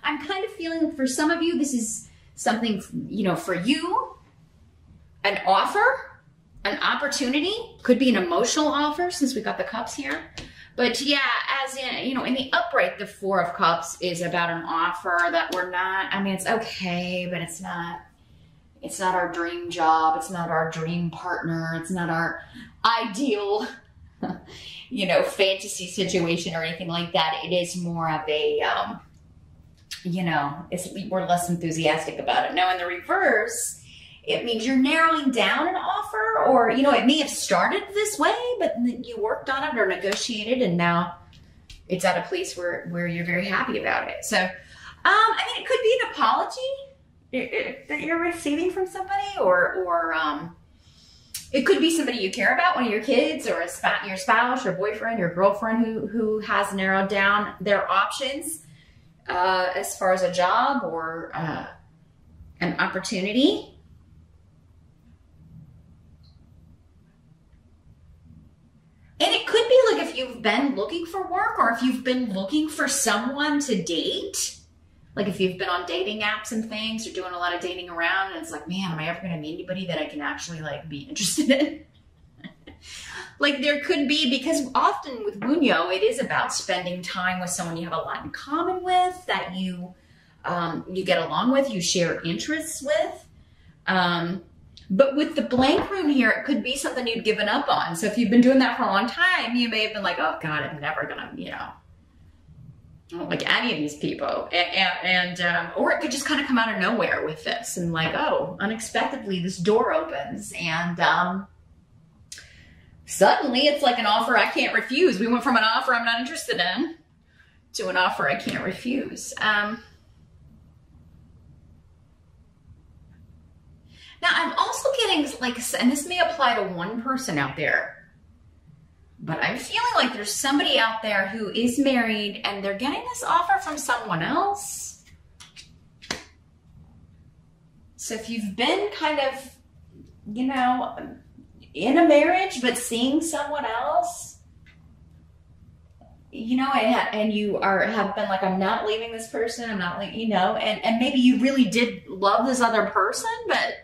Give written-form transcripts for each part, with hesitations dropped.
I'm kind of feeling for some of you, this is something, you know, for you, an offer, an opportunity, could be an emotional offer since we got the cups here. But yeah, as in, you know, in the upright, the Four of Cups is about an offer that we're not, I mean, it's okay, but it's not our dream job. It's not our dream partner. It's not our ideal, you know, fantasy situation or anything like that. It is more of a, you know, we're less enthusiastic about it. Now in the reverse, it means you're narrowing down an offer, or, you know, it may have started this way, but you worked on it or negotiated, and now it's at a place where you're very happy about it. So, I mean, it could be an apology that you're receiving from somebody, or it could be somebody you care about, one of your kids, or your spouse, your boyfriend, your girlfriend who has narrowed down their options as far as a job or an opportunity. And it could be like if you've been looking for work, or if you've been looking for someone to date, like if you've been on dating apps and things, or doing a lot of dating around, and it's like, man, am I ever going to meet anybody that I can actually like be interested in? Like there could be, because often with Bunyo, it is about spending time with someone you have a lot in common with, that you get along with, you share interests with. But with the blank rune here, it could be something you'd given up on. So if you've been doing that for a long time, you may have been like, oh God, I'm never gonna, you know, I don't like any of these people. Or it could just kind of come out of nowhere with this, and like, oh, unexpectedly this door opens, and suddenly it's like an offer I can't refuse. We went from an offer I'm not interested in to an offer I can't refuse. Now, I'm also getting, like, and this may apply to one person out there, but I'm feeling like there's somebody out there who is married and they're getting this offer from someone else. So if you've been kind of, you know, in a marriage but seeing someone else, you know, and you have been like, I'm not leaving this person, I'm not leaving, you know, and maybe you really did love this other person, but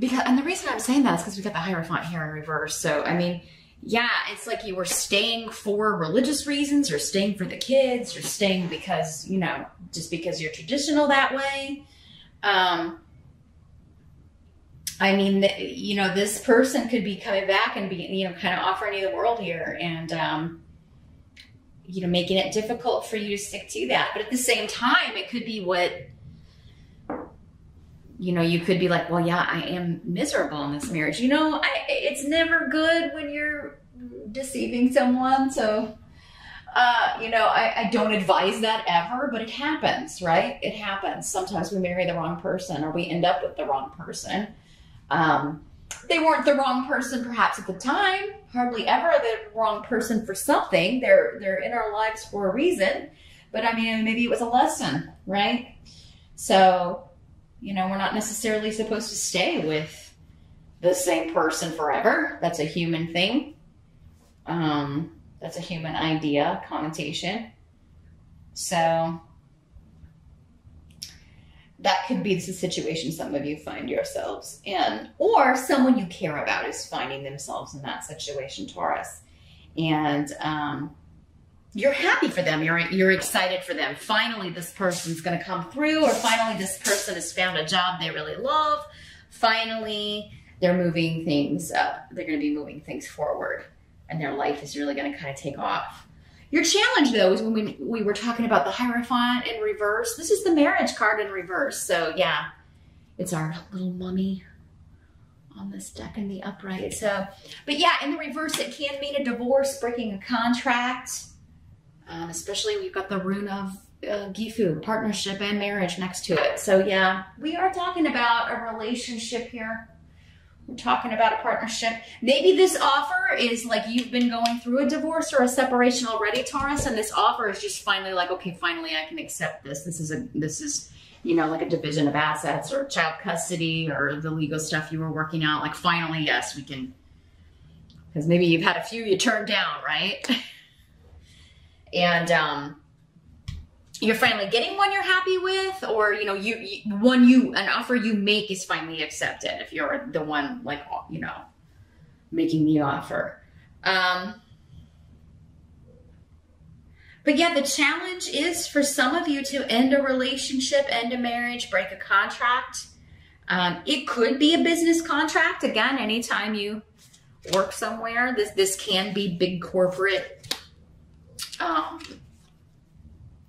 and the reason I'm saying that is because we got the Hierophant here in reverse. So, I mean, yeah, it's like you were staying for religious reasons, or staying for the kids, or staying because, you know, just because you're traditional that way. I mean, you know, this person could be coming back and be, you know, kind of offering you the world here, and, you know, making it difficult for you to stick to that. But at the same time, it could be what, you know, you could be like, well, yeah, I am miserable in this marriage. You know, it's never good when you're deceiving someone. So, you know, I don't advise that ever, but it happens, right? It happens. Sometimes we marry the wrong person, or we end up with the wrong person. They weren't the wrong person perhaps at the time. Hardly ever the wrong person for something. They're in our lives for a reason. But I mean, maybe it was a lesson, right? So, you know, we're not necessarily supposed to stay with the same person forever. That's a human thing. That's a human idea, connotation. So that could be the situation some of you find yourselves in, or someone you care about is finding themselves in that situation, Taurus. And you're happy for them. You're excited for them. Finally, this person's going to come through, or finally this person has found a job they really love. Finally, they're moving things up. They're going to be moving things forward, and their life is really going to kind of take off. Your challenge, though, is when we were talking about the Hierophant in reverse. This is the marriage card in reverse. So, yeah, it's our little mummy on this deck in the upright. So, but yeah, in the reverse, it can mean a divorce, breaking a contract. Especially we've got the rune of Gifu, partnership and marriage next to it. So yeah, we are talking about a relationship here. We're talking about a partnership. Maybe this offer is like you've been going through a divorce or a separation already, Taurus, and this offer is just finally like, okay, finally I can accept this. This is, you know, like a division of assets or child custody or the legal stuff you were working out. Like finally, yes, we can, because maybe you've had a few you turned down, right? And you're finally getting one you're happy with, or, you know, an offer you make is finally accepted if you're the one, like, you know, making the offer. But yeah, the challenge is for some of you to end a relationship, end a marriage, break a contract. It could be a business contract. Again, anytime you work somewhere, this can be big corporate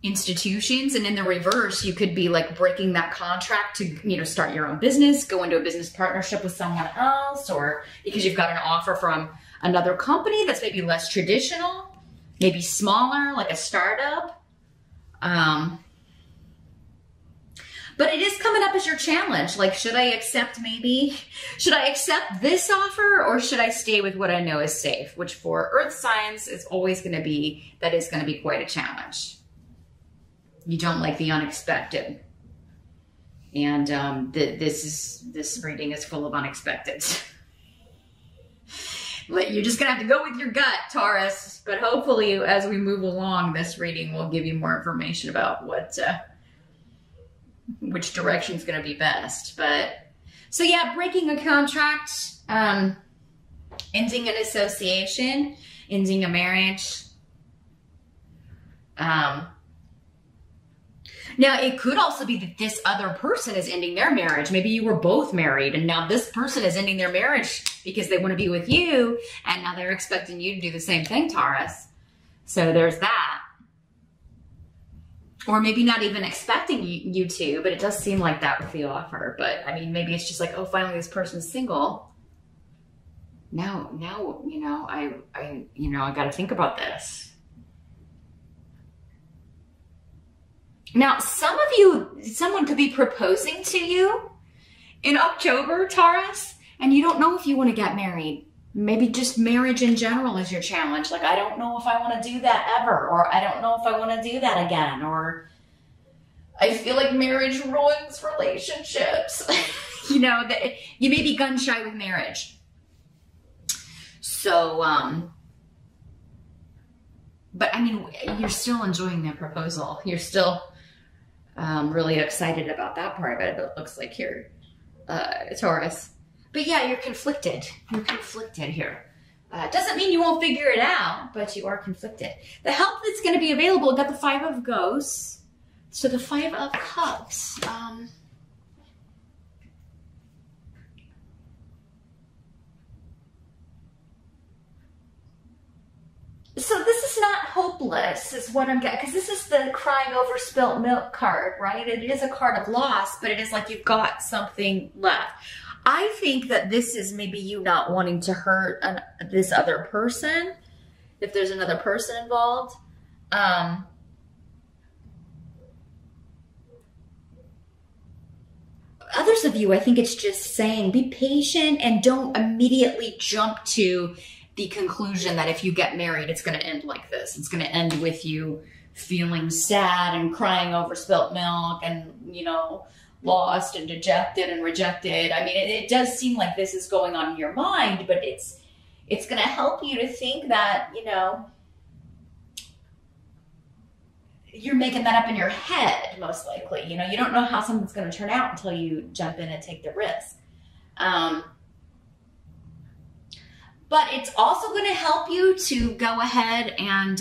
institutions. And in the reverse, you could be like breaking that contract to, you know, start your own business, go into a business partnership with someone else, or because you've got an offer from another company that's maybe less traditional, maybe smaller, like a startup. But it is coming up as your challenge. Like, should I accept this offer, or should I stay with what I know is safe? Which for earth signs is always going to be, that is going to be quite a challenge. You don't like the unexpected. And this reading is full of unexpecteds. You're just going to have to go with your gut, Taurus. But hopefully, as we move along, this reading will give you more information about which direction is going to be best. But so yeah, breaking a contract, ending an association, ending a marriage. Now, it could also be that this other person is ending their marriage. Maybe you were both married, and now this person is ending their marriage because they want to be with you, and now they're expecting you to do the same thing, Taurus. So there's that. Or maybe not even expecting you to, but it does seem like that with the offer. But I mean, maybe it's just like, oh, finally this person's single. Now, you know, I got to think about this. Now, someone could be proposing to you in October, Taurus, and you don't know if you want to get married. Maybe just marriage in general is your challenge. Like, I don't know if I want to do that ever, or I don't know if I want to do that again, or I feel like marriage ruins relationships. You know, that you may be gun shy with marriage. So, but I mean, you're still enjoying the proposal. You're still really excited about that part of it. It looks like here, Taurus. But yeah, you're conflicted. You're conflicted here. Doesn't mean you won't figure it out, but you are conflicted. The help that's going to be available, got the 5 of Ghosts. So the 5 of Cups. So this is not hopeless, is what I'm getting, because this is the crying over spilt milk card, right? It is a card of loss, but it is like you've got something left. I think that this is maybe you not wanting to hurt this other person, if there's another person involved. Others of you, I think it's just saying, be patient and don't immediately jump to the conclusion that if you get married, it's going to end like this. It's going to end with you feeling sad and crying over spilt milk and, you know, lost and dejected and rejected. I mean, it does seem like this is going on in your mind, but it's going to help you to think that, you know, you're making that up in your head, most likely. You know, you don't know how something's going to turn out until you jump in and take the risk. But it's also going to help you to go ahead and,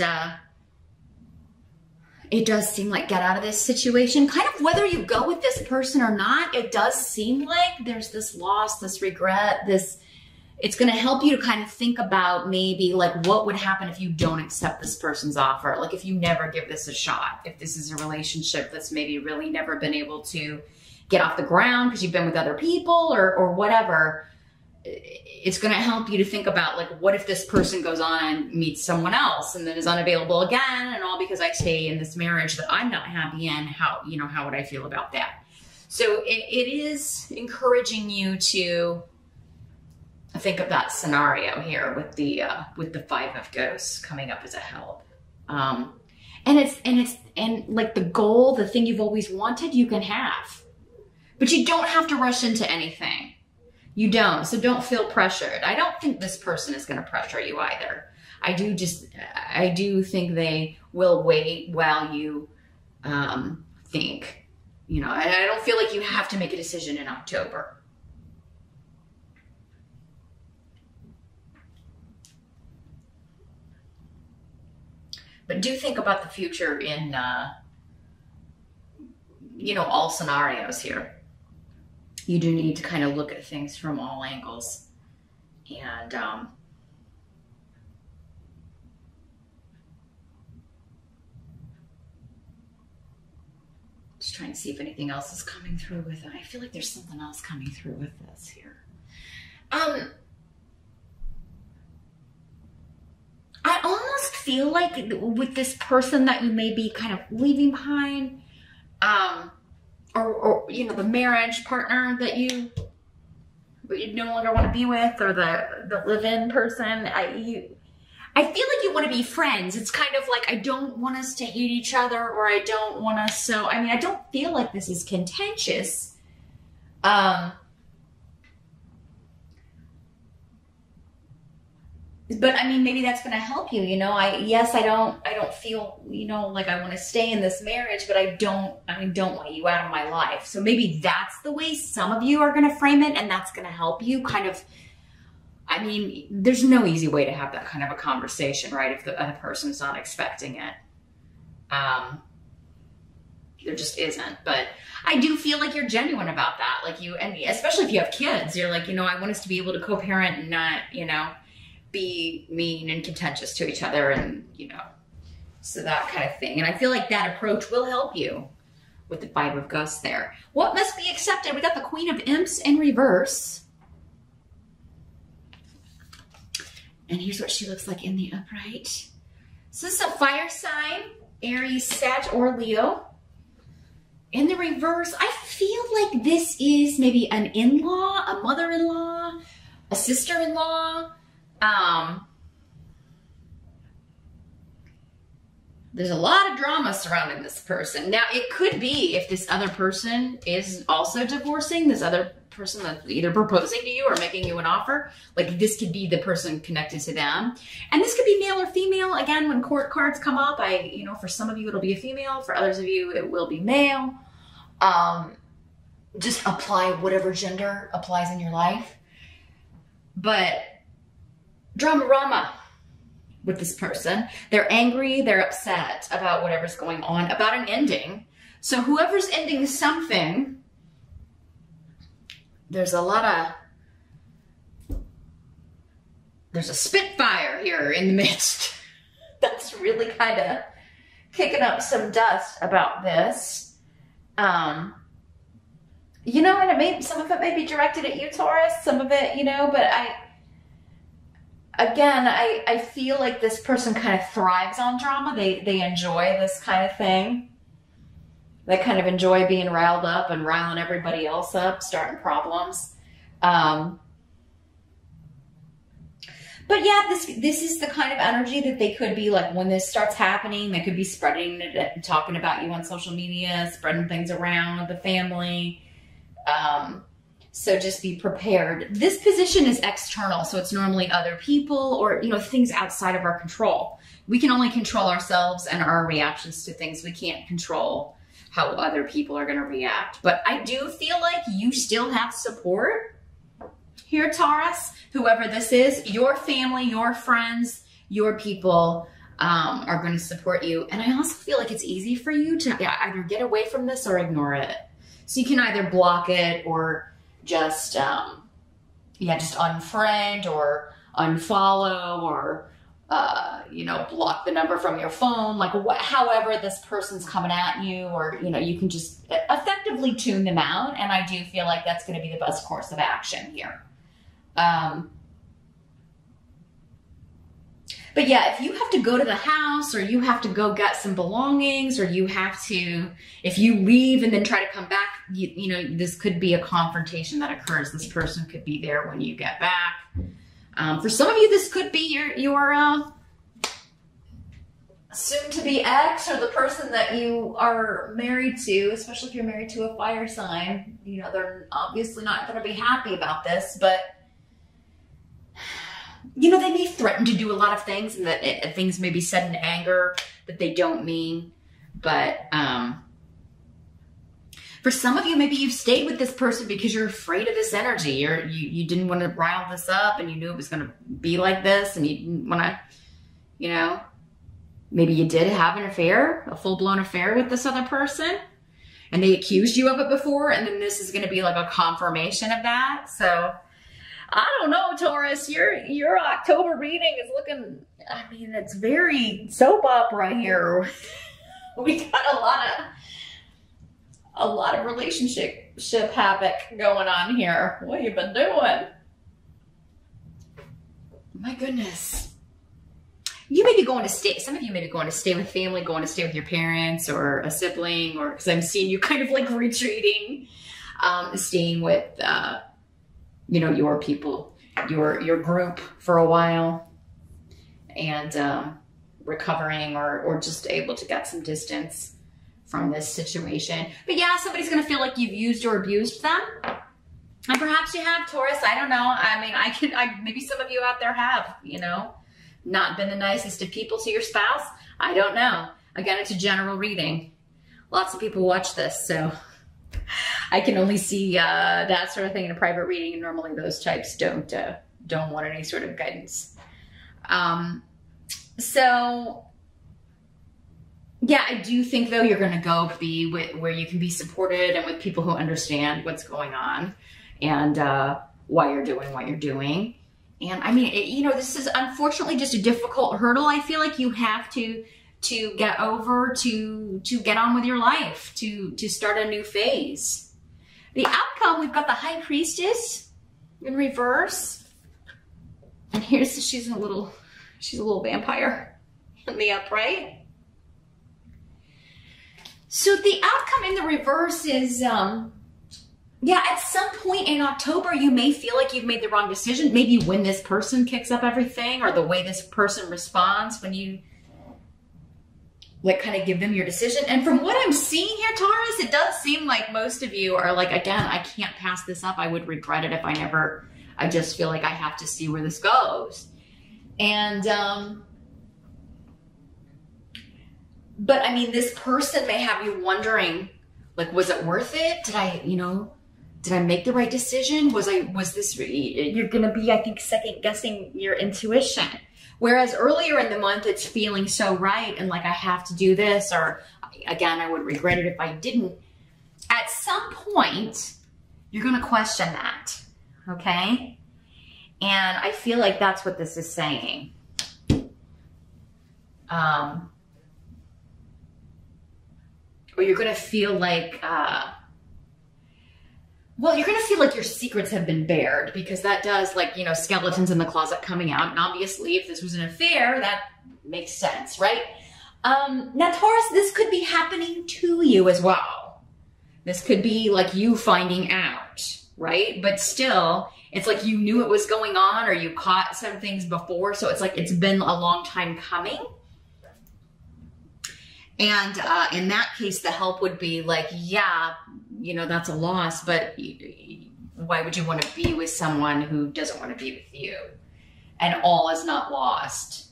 it does seem like get out of this situation. Kind of whether you go with this person or not, it does seem like there's this loss, this regret, it's going to help you to kind of think about maybe like what would happen if you don't accept this person's offer. Like if you never give this a shot, if this is a relationship that's maybe really never been able to get off the ground because you've been with other people or whatever. It's going to help you to think about like, what if this person goes on and meets someone else and then is unavailable again, and all because I stay in this marriage that I'm not happy in? How would I feel about that? So it is encouraging you to think of that scenario here with the 5 of Ghosts coming up as a help. And like the goal, the thing you've always wanted, you can have, but you don't have to rush into anything. You don't. So don't feel pressured. I don't think this person is going to pressure you either. I do think they will wait while you think, you know, and I don't feel like you have to make a decision in October. But do think about the future in, you know, all scenarios here. You do need to kind of look at things from all angles. And just trying to see if anything else is coming through with it. I feel like there's something else coming through with this here. I almost feel like with this person that you may be kind of leaving behind, or you know, the marriage partner that you no longer want to be with, or the live-in person, I feel like you want to be friends. It's kind of like, I don't want us to hate each other, or I don't want us, so, I mean, I don't feel like this is contentious. But I mean, maybe that's going to help you, you know. I don't feel, you know, like I want to stay in this marriage, but I don't want you out of my life. So maybe that's the way some of you are going to frame it, and that's going to help you kind of, I mean, there's no easy way to have that kind of a conversation, right? If the other person's not expecting it. There just isn't. But I do feel like you're genuine about that. Like you, and especially if you have kids, you're like, you know, I want us to be able to co-parent and not, you know, be mean and contentious to each other, and, you know, so that kind of thing. And I feel like that approach will help you with the Five of Ghosts there. What must be accepted? We got the Queen of Imps in reverse. And here's what she looks like in the upright. So this is a fire sign, Aries, Sag, or Leo. In the reverse, I feel like this is maybe an in-law, a mother-in-law, a sister-in-law. There's a lot of drama surrounding this person. Now, it could be, if this other person is also divorcing, this other person that's either proposing to you or making you an offer, like this could be the person connected to them. And this could be male or female. Again, when court cards come up, you know, for some of you, it'll be a female. For others of you, it will be male. Just apply whatever gender applies in your life. But drama with this person. They're angry, they're upset about whatever's going on, about an ending. So whoever's ending something, there's a spitfire here in the midst. That's really kind of kicking up some dust about this. You know, and some of it may be directed at you, Taurus, some of it, you know, but I feel like this person kind of thrives on drama. They enjoy this kind of thing. They kind of enjoy being riled up and riling everybody else up, starting problems. But yeah, this is the kind of energy that they could be like, when this starts happening, they could be spreading it, talking about you on social media, spreading things around the family. So just be prepared. This position is external, so it's normally other people or, you know, things outside of our control. We can only control ourselves and our reactions to things. We can't control how other people are going to react. But I do feel like you still have support here, Taurus. Whoever this is, your family, your friends, your people are going to support you. And I also feel like it's easy for you to either get away from this or ignore it. So you can either block it or just unfriend or unfollow or, you know, block the number from your phone, like however this person's coming at you, or, you know, you can just effectively tune them out. And I do feel like that's going to be the best course of action here. But yeah, if you have to go to the house, or you have to go get some belongings, or you have to, if you leave and then try to come back, you know, this could be a confrontation that occurs. This person could be there when you get back. For some of you, this could be your soon-to-be ex, or the person that you are married to, especially if you're married to a fire sign. You know, they're obviously not going to be happy about this, but you know, they may threaten to do a lot of things, and that things may be said in anger that they don't mean. But for some of you, maybe you've stayed with this person because you're afraid of this energy. You didn't want to rile this up, and you knew it was going to be like this, and you didn't want to, you know, maybe you did have an affair, a full-blown affair with this other person, and they accused you of it before, and then this is going to be like a confirmation of that. So I don't know, Taurus, your October reading is looking, I mean, it's very soap opera here. We got a lot of relationship havoc going on here. What have you been doing? My goodness. You may be going to stay, some of you may be going to stay with family, going to stay with your parents or a sibling, or because I'm seeing you kind of like retreating, staying with, you know, your people, your group for a while, and recovering or just able to get some distance from this situation. But yeah, somebody's going to feel like you've used or abused them. And perhaps you have, Taurus. I don't know. I mean, maybe some of you out there have, you know, not been the nicest of people to your spouse. I don't know. Again, it's a general reading. Lots of people watch this, so I can only see that sort of thing in a private reading, and normally those types don't want any sort of guidance. So yeah, I do think though you're going to go be where you can be supported and with people who understand what's going on and why you're doing what you're doing. And I mean, you know, this is unfortunately just a difficult hurdle. I feel like you have to get over, to get on with your life, to start a new phase. The outcome, we've got the High Priestess in reverse. And here's, she's a little vampire in the upright. So the outcome in the reverse is, yeah, at some point in October, you may feel like you've made the wrong decision. Maybe when this person kicks up everything, or the way this person responds when you like kind of give them your decision. And from what I'm seeing here, Taurus, it does seem like most of you are like, again, I can't pass this up. I would regret it if I just feel like I have to see where this goes. And, but I mean, this person may have you wondering, like, was it worth it? Did I make the right decision? Was this, you're going to be, I think, second guessing your intuition. Whereas earlier in the month, it's feeling so right. And like, I have to do this, or again, I would regret it if I didn't. At some point, you're going to question that. Okay. And I feel like that's what this is saying. Or you're going to feel like, well, you're going to feel like your secrets have been bared, because that does, like, you know, skeletons in the closet coming out. And obviously, if this was an affair, that makes sense, right? Now, Taurus, this could be happening to you as well. This could be like you finding out, right? But still, it's like you knew it was going on, or you caught some things before. So it's like it's been a long time coming. And in that case, the help would be like, yeah, you know, that's a loss, but why would you want to be with someone who doesn't want to be with you? And all is not lost.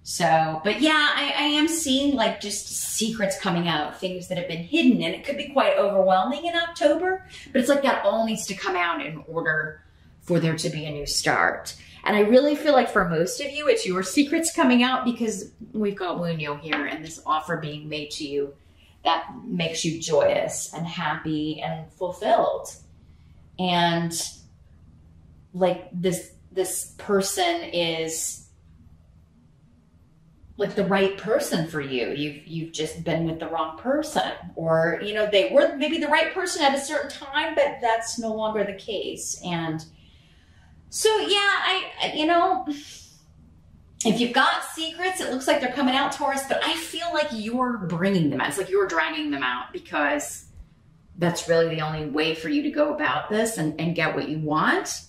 So, but yeah, I am seeing like just secrets coming out, things that have been hidden, and it could be quite overwhelming in October, but it's like that all needs to come out in order for there to be a new start. And I really feel like for most of you, it's your secrets coming out, because we've got Wunyo here and this offer being made to you that makes you joyous and happy and fulfilled. And like this person is like the right person for you. You've just been with the wrong person, or, you know, they were maybe the right person at a certain time, but that's no longer the case. And so, yeah, you know, if you've got secrets, it looks like they're coming out, Taurus, but I feel like you're bringing them out. It's like you're dragging them out, because that's really the only way for you to go about this and get what you want.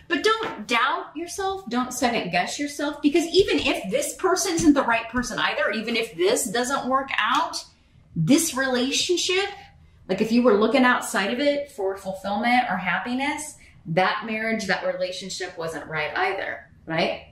But don't doubt yourself. Don't second guess yourself, because even if this person isn't the right person either, even if this doesn't work out, this relationship, like if you were looking outside of it for fulfillment or happiness, that marriage, that relationship wasn't right either, right?